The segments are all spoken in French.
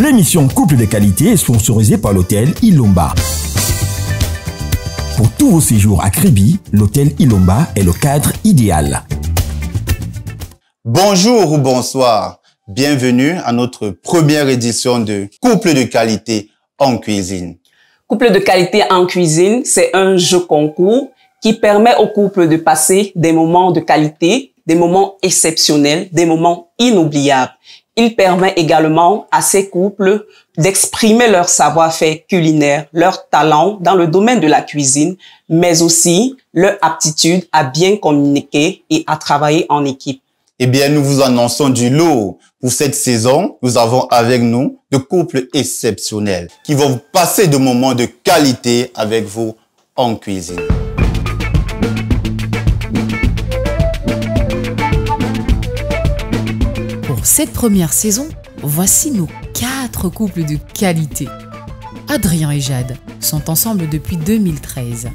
L'émission Couple de qualité est sponsorisée par l'hôtel Ilomba. Pour tous vos séjours à Kribi, l'hôtel Ilomba est le cadre idéal. Bonjour ou bonsoir. Bienvenue à notre première édition de Couple de qualité en cuisine. Couple de qualité en cuisine, c'est un jeu concours qui permet aux couples de passer des moments de qualité, des moments exceptionnels, des moments inoubliables. Il permet également à ces couples d'exprimer leur savoir-faire culinaire, leur talent dans le domaine de la cuisine, mais aussi leur aptitude à bien communiquer et à travailler en équipe. Eh bien, nous vous annonçons du lot. Pour cette saison, nous avons avec nous de couples exceptionnels qui vont passer de moments de qualité avec vous en cuisine. Pour cette première saison, voici nos 4 couples de qualité. Adrien et Jade sont ensemble depuis 2013.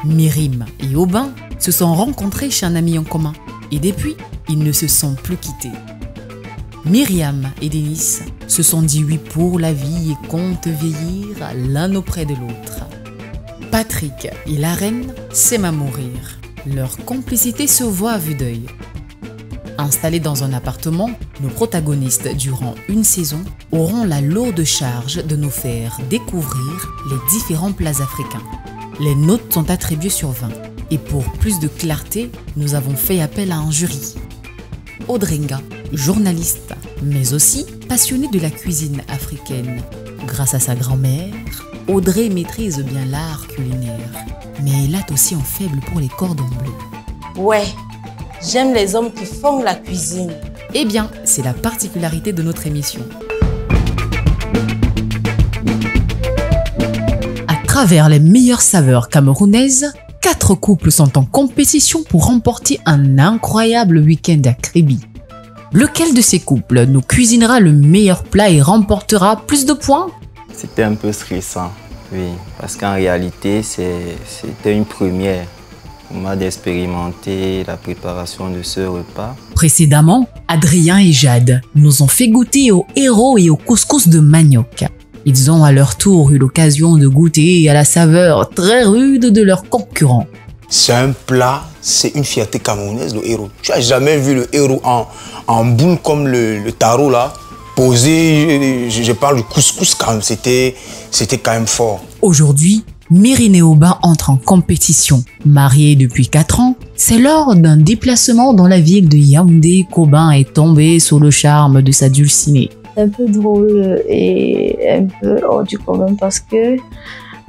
Myrim et Aubin se sont rencontrés chez un ami en commun et depuis, ils ne se sont plus quittés. Myriam et Denis se sont dit oui pour la vie et comptent vieillir l'un auprès de l'autre. Patrick et la reine s'aiment à mourir. Leur complicité se voit à vue d'œil. Installés dans un appartement, nos protagonistes, durant une saison, auront la lourde charge de nous faire découvrir les différents plats africains. Les notes sont attribuées sur 20 et pour plus de clarté, nous avons fait appel à un jury. Audringa, journaliste, mais aussi passionné de la cuisine africaine. Grâce à sa grand-mère, Audrey maîtrise bien l'art culinaire, mais elle a aussi un faible pour les cordons bleus. Ouais. J'aime les hommes qui font la cuisine. Eh bien, c'est la particularité de notre émission. À travers les meilleures saveurs camerounaises, 4 couples sont en compétition pour remporter un incroyable week-end à Kribi. Lequel de ces couples nous cuisinera le meilleur plat et remportera plus de points? C'était un peu stressant, oui, parce qu'en réalité, c'était une première. On m'a d'expérimenter la préparation de ce repas. Précédemment, Adrien et Jade nous ont fait goûter au héros et au couscous de manioc. Ils ont à leur tour eu l'occasion de goûter à la saveur très rude de leurs concurrents. C'est un plat, c'est une fierté camerounaise, le héros. Tu n'as jamais vu le héros en boule comme le taro là, posé, je parle du couscous quand même, c'était quand même fort. Aujourd'hui, Myrim et Aubin entrent en compétition. Mariés depuis 4 ans, c'est lors d'un déplacement dans la ville de Yaoundé qu'Aubin est tombé sous le charme de sa dulcinée. Un peu drôle et un peu hors du commun parce que,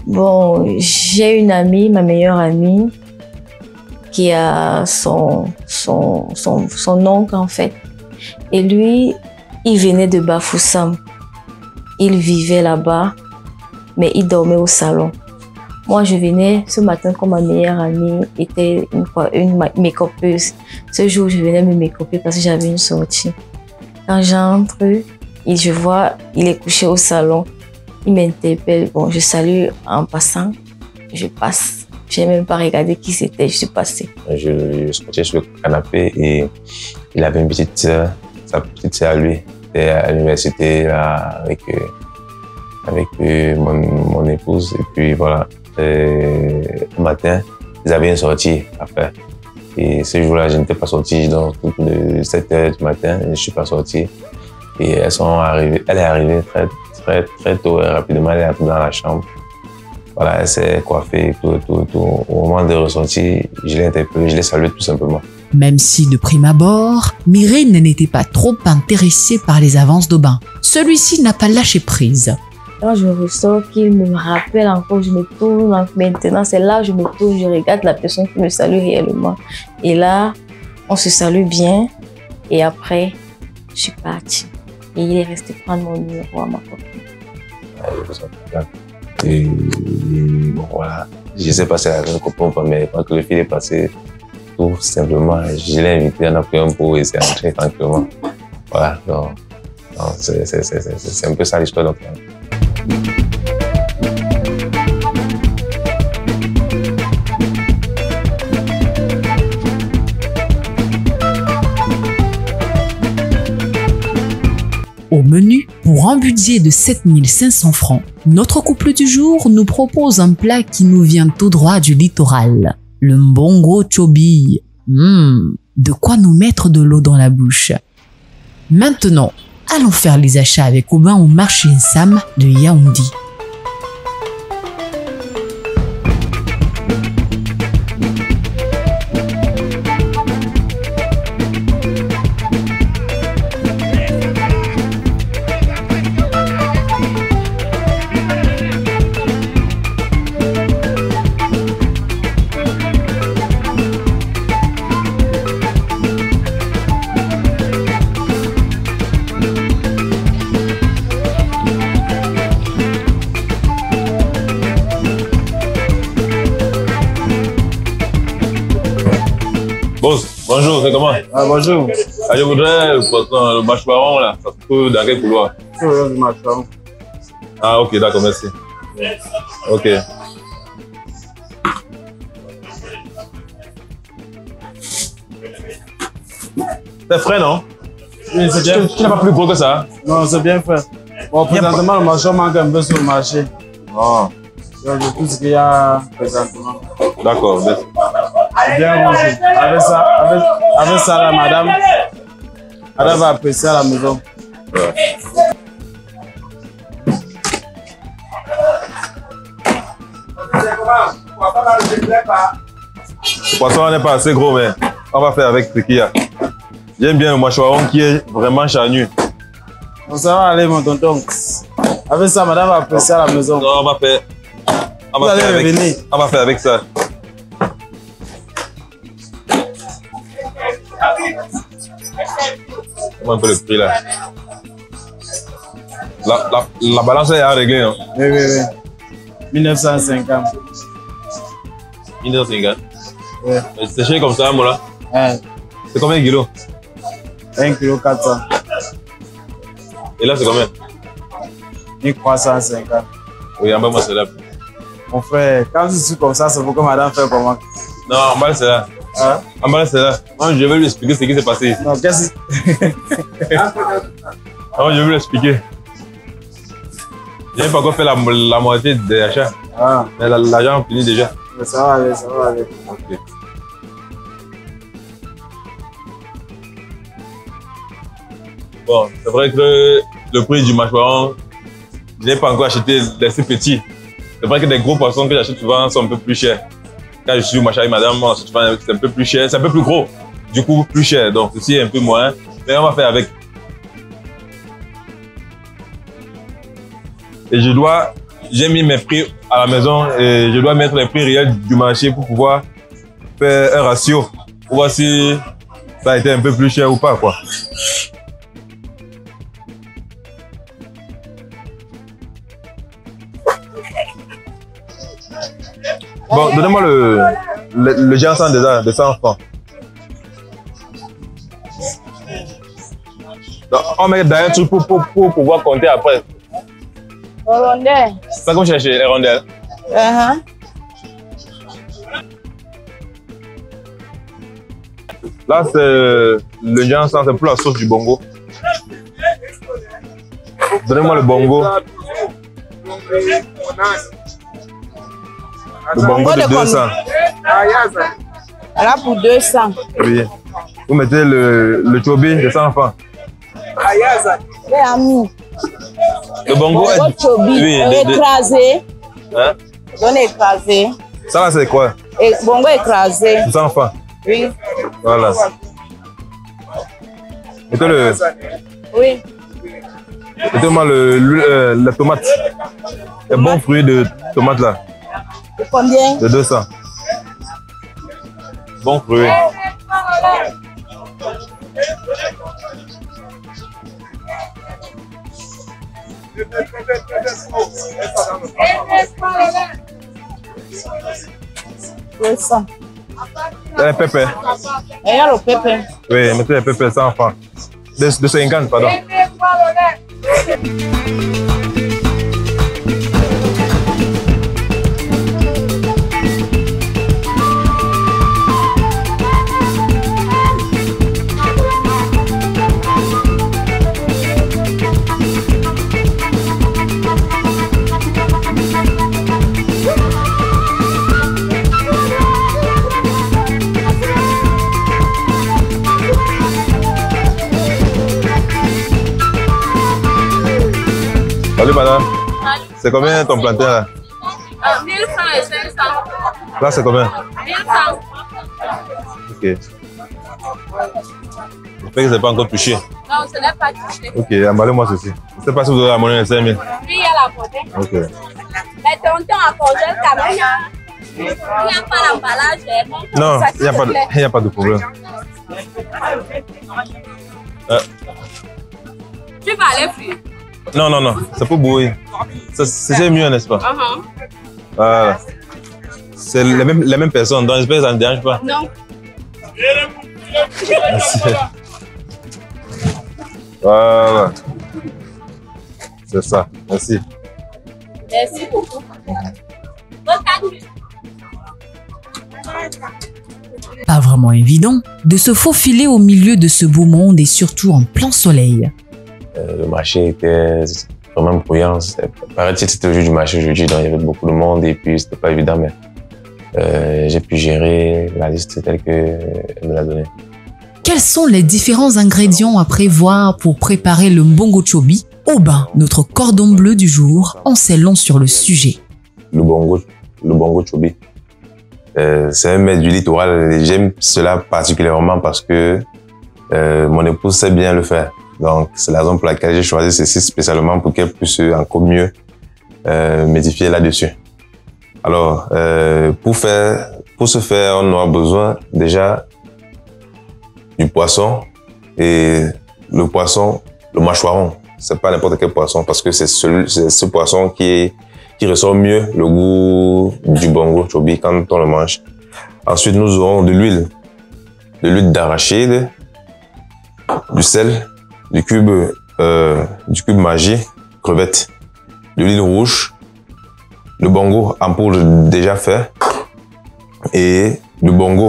bon, j'ai une amie, ma meilleure amie, qui a son oncle en fait. Et lui, il venait de Bafoussam. Il vivait là-bas, mais il dormait au salon. Moi, je venais ce matin comme ma meilleure amie était une make-upeuse. Ce jour, je venais me make-uper parce que j'avais une sortie. Quand j'entre, je vois, il est couché au salon. Il m'interpelle. Bon, je salue en passant. Je passe. Je n'ai même pas regardé qui c'était. Je suis passée. Je sortais sur le canapé et il avait une petite sœur. Sa petite sœur à lui. était à l'université avec mon épouse. Et puis voilà. Le matin, ils avaient une sortie à faire. Et ce jour-là, je n'étais pas sorti. Donc, de 7 h du matin, je ne suis pas sorti. Et elles sont arrivées. Elle est arrivée très tôt, rapidement. Elle est entrée dans la chambre. Voilà, elle s'est coiffée, tout. Au moment de ressortir, je l'ai interpellée, je l'ai saluée tout simplement. Même si de prime abord, Myrim n'était pas trop intéressée par les avances d'Aubin, celui-ci n'a pas lâché prise. Quand je ressors, qu'il me rappelle encore, je me tourne. Maintenant, c'est là que je me tourne, je regarde la personne qui me salue réellement. Et là, on se salue bien. Et après, je suis partie. Et il est resté prendre mon numéro à ma copine. Et bon, voilà. Je ne sais pas si elle a un copain ou pas, mais quand le fil est passé, tout simplement, je l'ai invité, on a pris un pot et c'est rentré tranquillement. Voilà, donc c'est un peu ça l'histoire. Donc. Au menu, pour Pour un budget de 7 500 francs, notre couple du jour nous propose un plat qui nous vient tout droit du littoral, le mbongo chobi. De quoi nous mettre de l'eau dans la bouche. Maintenant, allons faire les achats avec Aubin au marché Sam de Yaoundé. Bonjour, c'est comment? Ah, bonjour. Ah, je voudrais le mâchoiron là, ça se trouve dans quel couloir? Le mâchoiron. Ah, ok, d'accord, merci. Ok. C'est frais, non? Oui, c'est bien. Tu n'as pas plus gros que ça? Non, c'est bien fait. Bon, présentement, le mâchoiron manque un peu sur le marché. Ah. Donc, tout ce qu'il y a présentement. D'accord, merci. Bien mangé. Avec ça, là, madame va apprécier à la maison. Ouais. Le poisson n'est pas assez gros, mais on va faire avec ce qu'il y a. J'aime bien le mâchoiron qui est vraiment charnu. Bon, ça va aller, mon tonton. Avec ça, madame va apprécier à la maison. Non, on va faire avec ça. Un peu le prix là. La balance est à régler, non? Oui. 1950. 1950? Oui. C'est cher comme ça, moi là? Ouais. C'est combien de kilos? 1 kg 400. Et là, c'est combien? 1350. Oui, en bas, moi, c'est là. Mon frère, quand je suis comme ça, c'est pour que madame fait comment? Non, en bas, c'est là. Hein? En bas, c'est là. Moi, je vais lui expliquer ce qui s'est passé ici. Non, qu'est-ce que... Je vais lui expliquer. Je n'ai pas encore fait la moitié des achats. Ah. Mais l'argent finit déjà. Mais ça va aller. Ok. Bon, c'est vrai que le prix du mâchoiron, je n'ai pas encore acheté des si petits. C'est vrai que des gros poissons que j'achète souvent sont un peu plus chers. Quand je suis au marché avec madame, c'est un peu plus cher, c'est un peu plus gros. Du coup, plus cher. Donc, ceci est un peu moins. Mais on va faire avec. Et j'ai mis mes prix à la maison et je dois mettre les prix réels du marché pour pouvoir faire un ratio. Pour voir si ça a été un peu plus cher ou pas, quoi. Bon, donnez-moi le géant déjà de 100 francs. Donc, on met derrière un truc pour pouvoir compter après. Rondelle. C'est ça qu'on cherche, les rondelles. Là, c'est le géant, c'est pour la sauce du bongo. Donnez-moi le bongo. Le bongo de 200. Là pour 200. Oui. Vous mettez le chobi de 100 francs. Les amis. Le bongo est... Chobi, Oui, écrasé. Hein? Donne écrasé. Ça là, c'est quoi? Et bongo écrasé. 100 francs. Oui. Voilà. Mettez-le... Oui. Mettez-moi la tomate. Les bons fruits de tomate là. Combien? De 200. Bons fruits. Les pépés. Il y a le pépé. Oui, mettez les pépés 100 francs. De 50, pardon. madame. C'est combien ton plantain là? 1000 francs et 500. Là, c'est combien? 1000 francs. Ok. J'espère que c'est pas encore touché. Non, ce n'est pas touché. Ok, emballez-moi ceci. Je ne sais pas si vous avez la monnaie de 5000. Oui, il y a la monnaie. Ok. Mais tonton a congé quand même. Il n'y a pas l'emballage. Non, il n'y a pas de problème. Tu vas aller frire. Non, non, non, ça peut bouillir. C'est mieux, n'est-ce pas? Voilà. C'est les mêmes personnes, donc j'espère que ça ne dérange pas. Non. Merci. Voilà. C'est ça, merci. Merci beaucoup. Pas vraiment évident de se faufiler au milieu de ce beau monde et surtout en plein soleil. Le marché était vraiment bruyant. Paraît-il, c'était le jour du marché aujourd'hui, donc il y avait beaucoup de monde et puis c'était pas évident, mais j'ai pu gérer la liste telle qu'elle me l'a donnée. Quels sont les différents ingrédients à prévoir pour préparer le mbongo chobi? Aubin, notre cordon bleu du jour, en sait long sur le sujet. Le bongo chobi, c'est un mets du littoral et j'aime cela particulièrement parce que mon épouse sait bien le faire. Donc, c'est la raison pour laquelle j'ai choisi ceci spécialement pour qu'elle puisse encore mieux m'édifier là-dessus. Alors, pour ce faire, on aura besoin déjà du poisson et le poisson, le mâchoiron. C'est pas n'importe quel poisson parce que c'est ce poisson qui ressort mieux le goût du bongo chobi quand on le mange. Ensuite, nous aurons de l'huile d'arachide, du sel, du cube Maggi, crevettes, de l'huile rouge, le bongo en poudre déjà fait et le bongo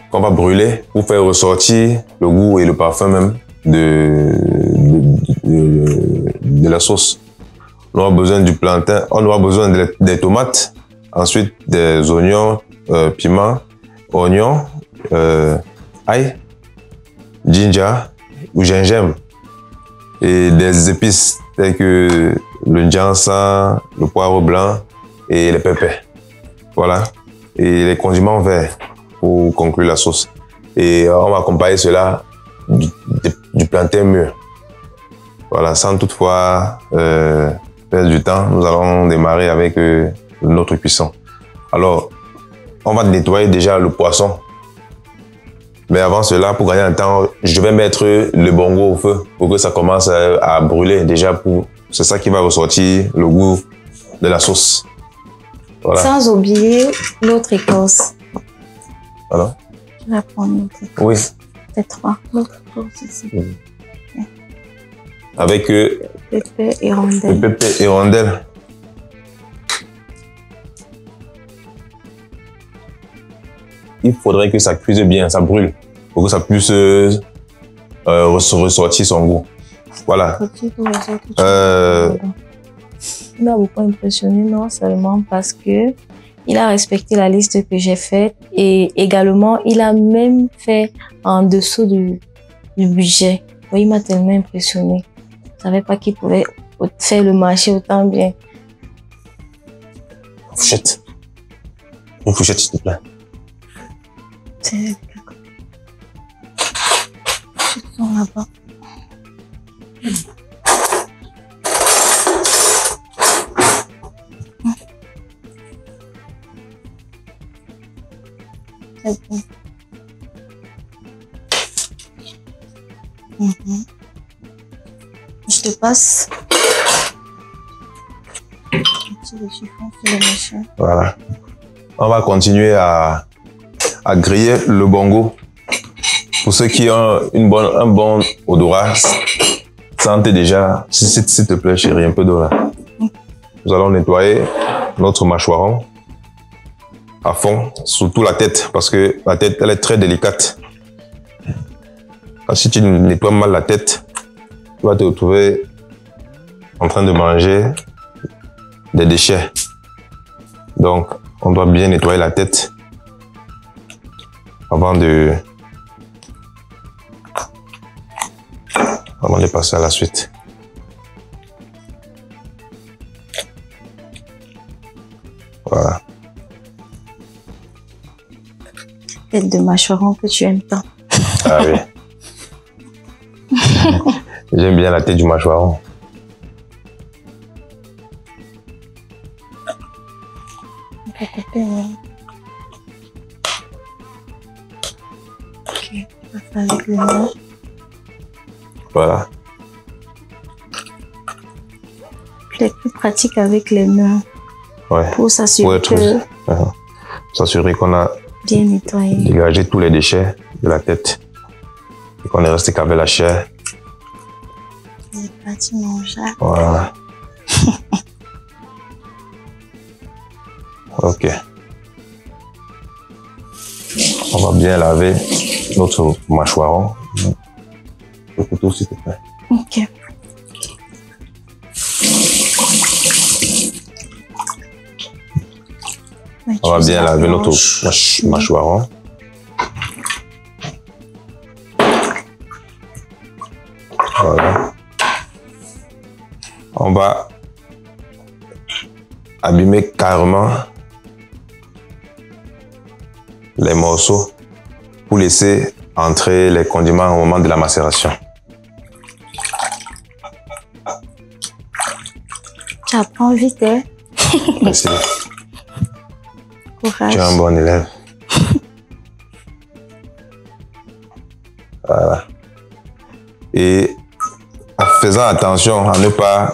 qu'on va brûler pour faire ressortir le goût et le parfum même de la sauce. On aura besoin du plantain, on aura besoin des tomates, ensuite des oignons, piments, oignons, ail, ginger ou gingembre et des épices telles que le jansan, le poivre blanc et les pépins. Voilà. Et les condiments verts pour conclure la sauce. Et on va accompagner cela du plantain mûr. Voilà, sans toutefois perdre du temps, nous allons démarrer avec notre cuisson. Alors, on va nettoyer déjà le poisson. Mais avant cela, pour gagner un temps, je vais mettre le bongo au feu pour que ça commence à brûler déjà. C'est ça qui va ressortir le goût de la sauce. Voilà. Sans oublier l'autre écorce. Alors? Je vais prendre l'autre écorce. Oui. C'est 3. L'autre écorce ici. Oui. Avec pépé et rondelle. Le pépé et rondelle. Il faudrait que ça cuise bien, ça brûle, pour que ça puisse ressortir son goût. Voilà. Il m'a beaucoup impressionné, non seulement parce que il a respecté la liste que j'ai faite et également il a même fait en dessous du budget. Oui, il m'a tellement impressionné. Je ne savais pas qu'il pouvait faire le marché autant bien. Fourchette. Une fourchette, s'il te plaît. C'est là-bas. C'est bon. Je te passe. Voilà. On va continuer à griller le bongo. Pour ceux qui ont un bon odorat, sentez déjà, s'il te plaît chérie, un peu d'eau là. Nous allons nettoyer notre mâchoiron à fond, surtout la tête, parce que la tête, elle est très délicate. Si tu nettoies mal la tête, tu vas te retrouver en train de manger des déchets. Donc, on doit bien nettoyer la tête avant de passer à la suite. Voilà. Tête de mâchoiron que tu aimes tant. Ah oui. J'aime bien la tête du mâchoiron. On peut couper, ouais. Ok, on va faire avec les mains. Voilà. C'est plus pratique avec les mains. Ouais. Pour s'assurer que... S'assurer qu'on a bien nettoyé. Dégagé tous les déchets de la tête. Et qu'on est resté qu'avec la chair. Les parties mangeables. Voilà. Ok. On va bien laver notre mâchoiron. Le couteau, s'il te plaît. Ok. On va bien laver notre mâchoiron. Voilà. On va abîmer carrément les morceaux pour laisser entrer les condiments au moment de la macération. Tu apprends vite, hein? Merci. Courage. Tu es un bon élève. Voilà. Et en faisant attention à ne pas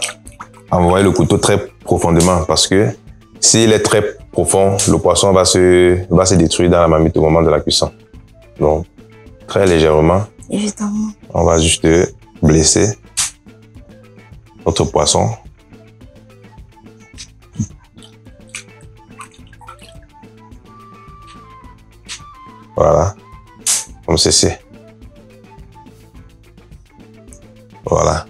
envoyer le couteau très profondément parce que s'il est très profond, le poisson va se détruire dans la marmite au moment de la cuisson. Donc, très légèrement, évidemment, on va juste blesser notre poisson. Voilà, comme ceci. Voilà.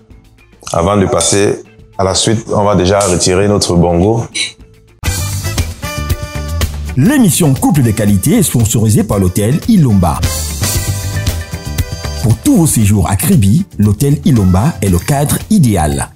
Avant de passer à la suite, on va déjà retirer notre bongo. L'émission Couple de qualité est sponsorisée par l'hôtel Ilomba. Pour tous vos séjours à Kribi, l'hôtel Ilomba est le cadre idéal.